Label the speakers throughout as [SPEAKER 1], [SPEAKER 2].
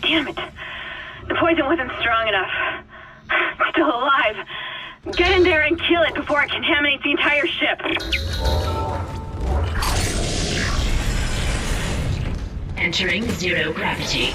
[SPEAKER 1] Damn it. The poison wasn't strong enough. It's still alive. Get in there and kill it before it contaminates the entire ship.
[SPEAKER 2] Entering zero gravity.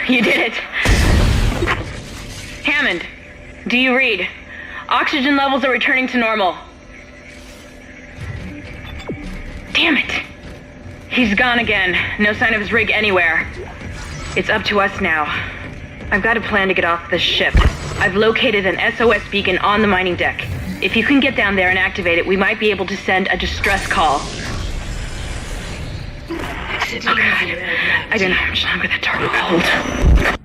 [SPEAKER 1] You did it. Hammond, do you read? Oxygen levels are returning to normal. Damn it. He's gone again. No sign of his rig anywhere. It's up to us now. I've got a plan to get off this ship. I've located an SOS beacon on the mining deck. If you can get down there and activate it, we might be able to send a distress call. Oh God. I don't know how much longer that door will hold.